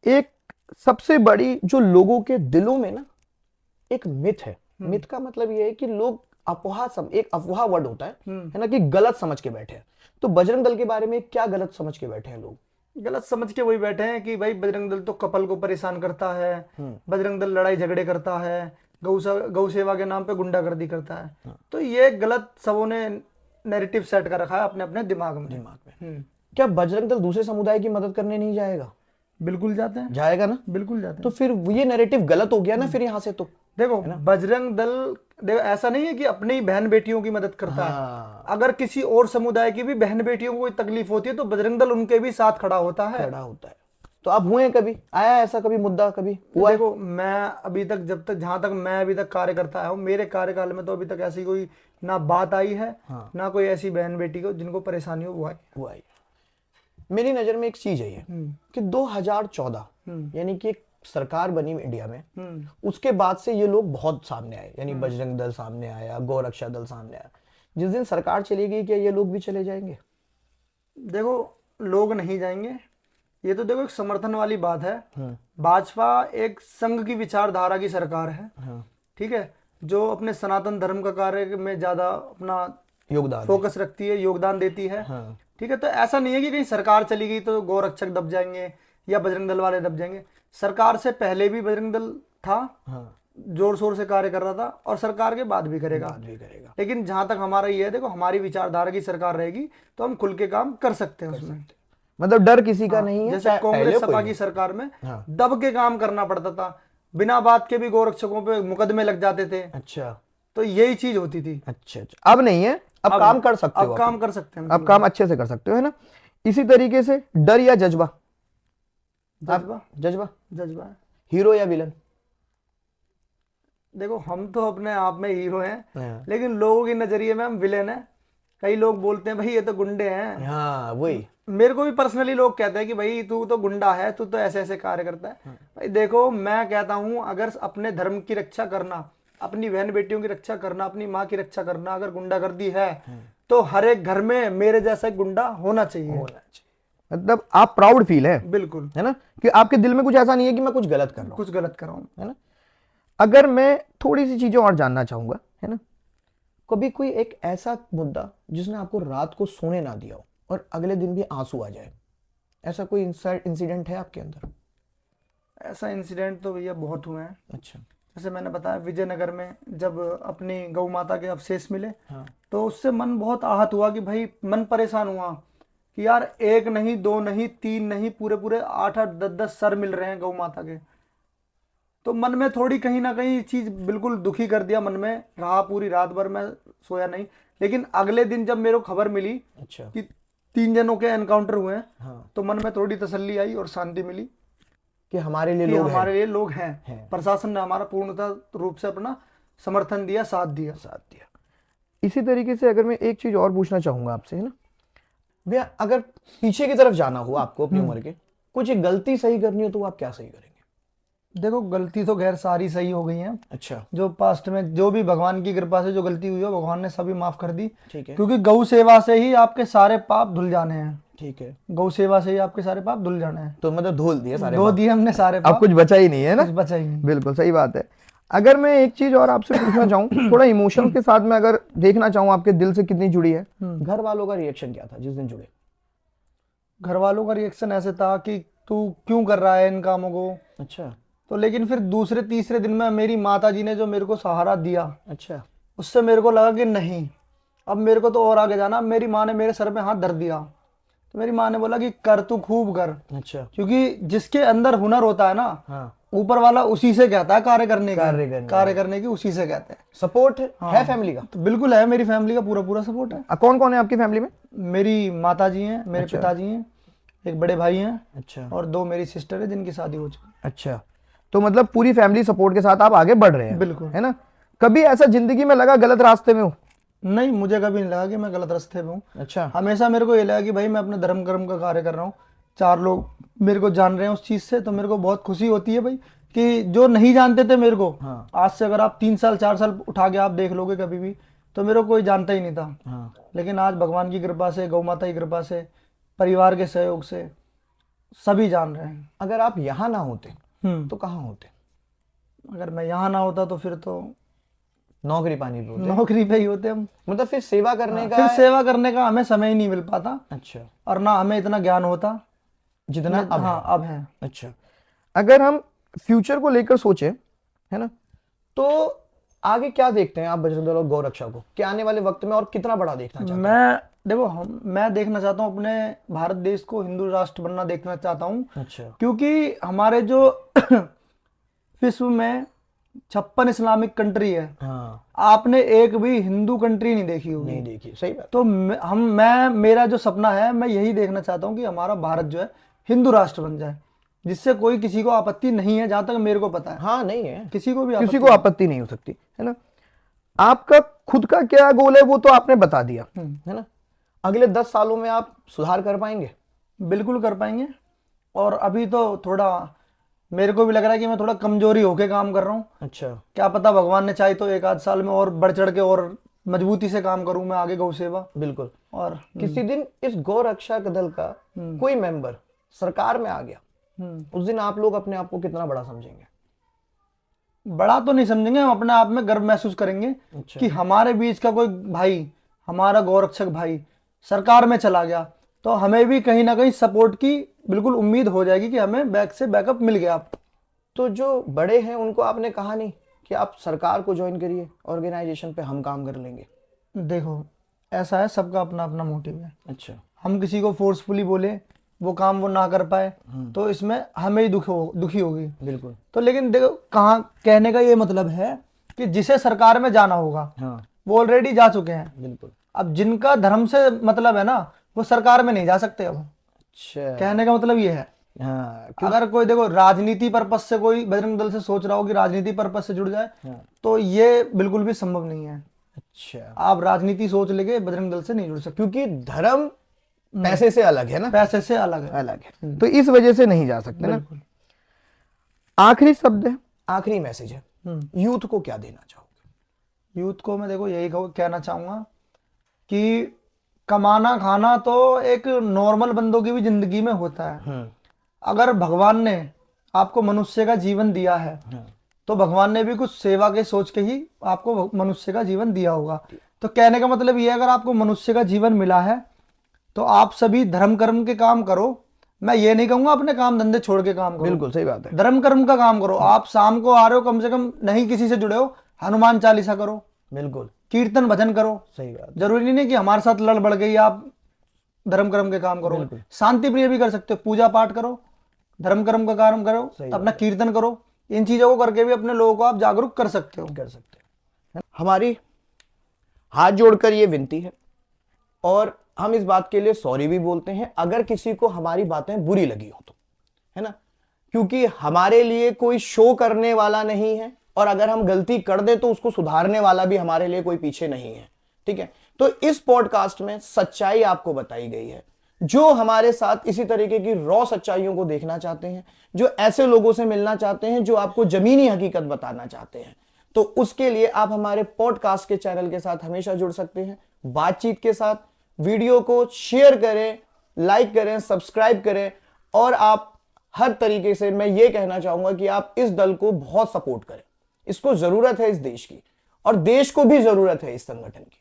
एक सबसे बड़ी जो लोगों के दिलों में ना एक मिथ है, मिथ का मतलब ये है कि लोग एक अफवाह वर्ड होता है ना, कि गलत समझ के बैठे हैं। तो बजरंग दल के बारे में क्या गलत समझ के बैठे हैं लोग? गलत समझ के वही बैठे हैं कि भाई बजरंग दल तो कपल को परेशान करता है, बजरंग दल लड़ाई झगड़े करता है, गौ सेवा के नाम पे गुंडागर्दी करता है। तो ये गलत सबों ने नैरेटिव सेट कर रखा है अपने अपने दिमाग में। क्या बजरंग दल दूसरे समुदाय की मदद करने नहीं जाएगा? बिल्कुल जाते हैं, जाएगा ना, बिल्कुल जाते हैं। तो फिर ये नैरेटिव गलत हो गया ना फिर यहाँ से। तो देखो बजरंग दल, देखो ऐसा नहीं है कि अपनी ही बहन बेटियों की मदद करता है। अगर किसी और समुदाय की भी बहन बेटियों को कोई तकलीफ होती है तो बजरंग दल उनके भी साथ खड़ा होता है। तो आप हुए कभी, आया ऐसा कभी मुद्दा, कभी हुआ? देखो मैं अभी तक, जब तक जहां तक मैं अभी तक कार्य करता आया हूँ, मेरे कार्यकाल में तो अभी तक ऐसी कोई ना बात आई है, ना कोई ऐसी बहन बेटी को जिनको परेशानी हुआ है। मेरी नजर में एक चीज है ये कि 2014 यानी कि एक सरकार बनी इंडिया में, उसके बाद से ये लोग बहुत सामने आए, यानी बजरंग दल सामने आया, गौरक्षा दल सामने आया। जिस दिन सरकार चली गई क्या ये लोग भी चले जाएंगे? देखो लोग नहीं जाएंगे, ये तो देखो एक समर्थन वाली बात है। भाजपा एक संघ की विचारधारा की सरकार है, ठीक है, जो अपने सनातन धर्म का कार्य में ज्यादा अपना योगदान फोकस रखती है, योगदान देती है। ठीक है, तो ऐसा नहीं है कि कहीं सरकार चली गई तो गौरक्षक दब जाएंगे या बजरंग दल वाले दब जाएंगे। सरकार से पहले भी बजरंग दल था, जोर शोर से कार्य कर रहा था, और सरकार के बाद भी करेगा। लेकिन जहां तक हमारा ये है, देखो हमारी विचारधारा की सरकार रहेगी तो हम खुल के काम कर सकते हैं उसमें। मतलब डर किसी का नहीं है। जैसे कांग्रेस सपा की सरकार में दब के काम करना पड़ता था, बिना बात के भी गौरक्षकों पे मुकदमे लग जाते थे। अच्छा, तो यही चीज होती थी। अच्छा, अब नहीं है, अब काम कर सकते हो, अब काम कर सकते हैं, अब काम अच्छे से कर सकते हो, है ना। इसी तरीके से डर या जज्बा? जज्बा हीरो या विलन? देखो हम तो अपने आप में हीरो हैं, लेकिन लोगों के नजरिए में हम विलेन हैं। कई लोग बोलते हैं भाई ये तो गुंडे हैं। हाँ, वही मेरे को भी पर्सनली लोग कहते हैं कि भाई तू तो गुंडा है, तू तो ऐसे ऐसे कार्य करता है। भाई देखो मैं कहता हूं, अगर अपने धर्म की रक्षा करना, अपनी बहन बेटियों की रक्षा करना, अपनी माँ की रक्षा करना अगर गुंडागर्दी है तो हर एक घर में मेरे जैसा गुंडा होना चाहिए। मतलब आप प्राउड फील है, बिल्कुल, है ना, कि आपके दिल में कुछ ऐसा नहीं है कि मैं कुछ गलत कर रहा हूं, कुछ गलत कर रहा हूं, है ना। अगर मैं थोड़ी सी चीजें और जानना चाहूंगा, है ना, कभी कोई एक ऐसा मुद्दा जिसने आपको रात को सोने ना दिया हो और अगले दिन भी आंसू आ जाए, ऐसा कोई इंसिडेंट है आपके अंदर? ऐसा इंसिडेंट तो भैया बहुत हुए हैं। अच्छा, जैसे मैंने बताया विजयनगर में जब अपनी गौ माता के अवशेष मिले, तो उससे मन बहुत आहत हुआ कि भाई मन परेशान हुआ कि यार एक नहीं, दो नहीं, तीन नहीं, पूरे पूरे 8-8, 10-10 सर मिल रहे हैं गौ माता के। तो मन में थोड़ी कहीं ना कहीं चीज बिल्कुल दुखी कर दिया, मन में रहा, पूरी रात भर मैं सोया नहीं। लेकिन अगले दिन जब मेरे को खबर मिली कि 3 जनों के एनकाउंटर हुए हैं, तो मन में थोड़ी तसल्ली आई और शांति मिली कि हमारे लिए लोग हैं। प्रशासन ने हमारा पूर्णतः रूप से अपना समर्थन दिया, साथ दिया। इसी तरीके से अगर मैं एक चीज और पूछना चाहूंगा आपसे, है ना भैया, अगर पीछे की तरफ जाना हो आपको अपनी उम्र के, कुछ एक गलती सही करनी हो तो आप क्या सही करेंगे? देखो गलती तो गैर सारी सही हो गई है। अच्छा, जो पास्ट में जो भी भगवान की कृपा से जो गलती हुई है, भगवान ने सभी माफ कर दी। ठीक है, क्योंकि गौ सेवा से ही आपके सारे पाप धुल जाने हैं। ठीक है, गौ सेवा से ही आपके सारे पाप धुल जाने हैं। तो मतलब धुल दिए सारे, धो दिए हमने सारे पाप, अब कुछ बचा ही नहीं है ना, कुछ बचा ही नहीं। बिल्कुल सही बात है। अगर मैं एक चीज और आपसे पूछना चाहूँ, थोड़ा इमोशन के साथ में अगर देखना चाहूँ आपके दिल से कितनी जुड़ी है, घर वालों का रिएक्शन क्या था जिस दिन जुड़े? घर वालों का रिएक्शन ऐसे था कि तू क्यों कर रहा है इन कामों को। अच्छा, तो लेकिन फिर दूसरे तीसरे दिन में मेरी माता जी ने जो मेरे को सहारा दिया, अच्छा, उससे मेरे को लगा कि नहीं, अब मेरे को तो और आगे जाना। मेरी माँ ने मेरे सर में हाथ धर दिया, तो मेरी माँ ने बोला कि कर, तू खूब कर। अच्छा, क्योंकि जिसके अंदर हुनर होता है ना, ऊपर वाला उसी से कहता है कार्य करने की उसी से कहते हैं। सपोर्ट है फैमिली का? तो बिल्कुल है, मेरी फैमिली का पूरा सपोर्ट है। कौन कौन है आपकी फैमिली में? मेरी माता जी हैं, मेरे पिताजी हैं, एक बड़े भाई हैं, अच्छा, और 2 मेरी सिस्टर है जिनकी शादी हो चुकी है। अच्छा, तो मतलब पूरी फैमिली सपोर्ट के साथ आप आगे बढ़ रहे हैं, बिल्कुल, है ना। कभी ऐसा जिंदगी में लगा गलत रास्ते में हो? नहीं, मुझे कभी नहीं लगा कि मैं गलत रास्ते पे हूँ। अच्छा, हमेशा मेरे को ये लगा कि भाई मैं अपने धर्म कर्म का कार्य कर रहा हूँ, 4 लोग मेरे को जान रहे हैं उस चीज से, तो मेरे को बहुत खुशी होती है भाई। कि जो नहीं जानते थे मेरे को, आज से अगर आप 3 साल 4 साल उठा के आप देख लोगे कभी भी, तो मेरे को कोई जानता ही नहीं था। लेकिन आज भगवान की कृपा से, गौ माता की कृपा से, परिवार के सहयोग से सभी जान रहे हैं। अगर आप यहाँ ना होते तो कहाँ होते? अगर मैं यहाँ ना होता तो फिर तो नौकरी पानी पे होते, नौकरी पे ही होते हम। मतलब फिर सेवा करने का, फिर सेवा करने का हमें समय ही नहीं मिल पाता। अच्छा, और ना हमें इतना ज्ञान होता जितना अब हाँ है। अब है। अच्छा, अगर हम फ्यूचर को लेकर सोचे, है ना, तो आगे क्या देखते हैं आप बजरंग दल और गौ रक्षा को, कि आने वाले वक्त में और कितना बड़ा देखना चाहते हैं? मैं देखना चाहता हूँ अपने भारत देश को हिंदू राष्ट्र बनना देखना चाहता हूँ। अच्छा। क्योंकि हमारे जो विश्व में 56 इस्लामिक कंट्री है, हाँ, आपने एक भी हिंदू कंट्री नहीं देखी होगी। नहीं देखी, सही बात। तो मेरा जो सपना है, मैं यही देखना चाहता हूँ कि हमारा भारत जो है हिंदू राष्ट्र बन जाए, जिससे कोई किसी को आपत्ति नहीं है, जहां तक मेरे को पता है। हाँ, नहीं है, किसी को भी आपत्ति नहीं हो सकती, है ना। आपका खुद का क्या गोल है वो तो आपने बता दिया, है ना। अगले 10 सालों में आप सुधार कर पाएंगे? बिल्कुल कर पाएंगे। और अभी तो थोड़ा मेरे को भी लग रहा है कि मैं थोड़ा कमजोरी होके काम कर रहा हूँ। अच्छा। क्या पता भगवान ने चाहे तो 1 आध साल में और बढ़ चढ़ के और मजबूती से काम करूं मैं आगे गौ सेवा। बिल्कुल। और किसी दिन इस गौ रक्षा दल का कोई मेंबर सरकार में आ गया, उस दिन आप लोग अपने आप को कितना बड़ा समझेंगे? बड़ा तो नहीं समझेंगे, हम अपने आप में गर्व महसूस करेंगे। अच्छा। कि हमारे बीच का कोई भाई, हमारा गौरक्षक भाई सरकार में चला गया, तो हमें भी कहीं ना कहीं सपोर्ट की बिल्कुल उम्मीद हो जाएगी कि हमें बैक से बैकअप मिल गया। तो जो बड़े हैं उनको आपने कहा नहीं कि आप सरकार को ज्वाइन करिए, ऑर्गेनाइजेशन पे हम काम कर लेंगे? देखो ऐसा है, सबका अपना अपना मोटिव है। अच्छा। हम किसी को फोर्सफुली बोले वो काम वो ना कर पाए तो इसमें हमें ही दुखी होगी। बिल्कुल। तो लेकिन देखो, कहाँ कहने का ये मतलब है कि जिसे सरकार में जाना होगा, हाँ, वो ऑलरेडी जा चुके हैं। बिल्कुल। अब जिनका धर्म से मतलब है ना, वो सरकार में नहीं जा सकते। अब अच्छा, कहने का मतलब ये है। हाँ, अगर कोई देखो राजनीति पर्पस से कोई बजरंग दल से सोच रहा हो कि राजनीति पर्पस से जुड़ जाए, तो ये बिल्कुल भी संभव नहीं है। अच्छा, आप राजनीति सोच लेके बजरंग दल से नहीं जुड़ सकते, क्योंकि धर्म पैसे से अलग है ना, पैसे से अलग है। अलग है, तो इस वजह से नहीं जा सकते ना। आखिरी शब्द है, आखिरी मैसेज है, यूथ को क्या देना चाहोगे? यूथ को मैं देखो यही कहना चाहूंगा कि कमाना खाना तो एक नॉर्मल बंदों की भी जिंदगी में होता है। अगर भगवान ने आपको मनुष्य का जीवन दिया है, तो भगवान ने भी कुछ सेवा के सोच के ही आपको मनुष्य का जीवन दिया होगा। तो कहने का मतलब ये है, अगर आपको मनुष्य का जीवन मिला है तो आप सभी धर्म कर्म के काम करो। मैं ये नहीं कहूंगा अपने काम धंधे छोड़ के काम करो, बिल्कुल सही बात है, धर्म कर्म का काम करो। आप शाम को आ रहे हो, कम से कम नहीं किसी से जुड़े हो, हनुमान चालीसा करो, बिल्कुल कीर्तन भजन करो। सही बात, जरूरी नहीं कि हमारे साथ लड़ बढ़ गई आप धर्म कर्म के काम करो, शांति प्रिय भी कर सकते हो, पूजा पाठ करो, धर्म कर्म का काम करो, अपना कीर्तन करो। इन चीजों को करके भी अपने लोगों को आप जागरूक कर सकते हो। हमारी हाथ जोड़कर ये विनती है, और हम इस बात के लिए सॉरी भी बोलते हैं अगर किसी को हमारी बातें बुरी लगी हो तो, है ना, क्योंकि हमारे लिए कोई शो करने वाला नहीं है, और अगर हम गलती कर दें तो उसको सुधारने वाला भी हमारे लिए कोई पीछे नहीं है, ठीक है। तो इस पॉडकास्ट में सच्चाई आपको बताई गई है। जो हमारे साथ इसी तरीके की रॉ सच्चाइयों को देखना चाहते हैं, जो ऐसे लोगों से मिलना चाहते हैं जो आपको जमीनी हकीकत बताना चाहते हैं, तो उसके लिए आप हमारे पॉडकास्ट के चैनल के साथ हमेशा जुड़ सकते हैं, बातचीत के साथ। वीडियो को शेयर करें, लाइक करें, सब्सक्राइब करें, और आप हर तरीके से, मैं ये कहना चाहूंगा कि आप इस दल को बहुत सपोर्ट करें। इसको जरूरत है इस देश की, और देश को भी जरूरत है इस संगठन की,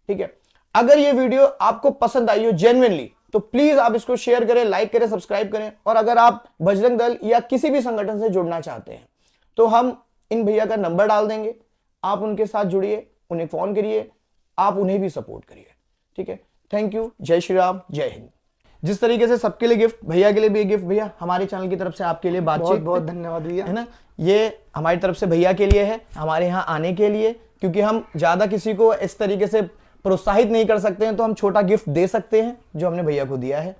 ठीक है। अगर ये वीडियो आपको पसंद आई हो जेन्युइनली, तो प्लीज आप इसको शेयर करें, लाइक करें, सब्सक्राइब करें। और अगर आप बजरंग दल या किसी भी संगठन से जुड़ना चाहते हैं, तो हम इन भैया का नंबर डाल देंगे, आप उनके साथ जुड़िए, उन्हें फोन करिए, आप उन्हें भी सपोर्ट करिए, ठीक है। थैंक यू, जय श्री राम, जय हिंद। जिस तरीके से सबके लिए गिफ्ट, भैया के लिए भी गिफ्ट, भैया हमारे चैनल की तरफ से आपके लिए बातचीत, बहुत बहुत धन्यवाद भैया, है ना। ये हमारी तरफ से भैया के लिए है, हमारे यहाँ आने के लिए, क्योंकि हम ज्यादा किसी को इस तरीके से प्रोत्साहित नहीं कर सकते हैं, तो हम छोटा गिफ्ट दे सकते हैं जो हमने भैया को दिया है।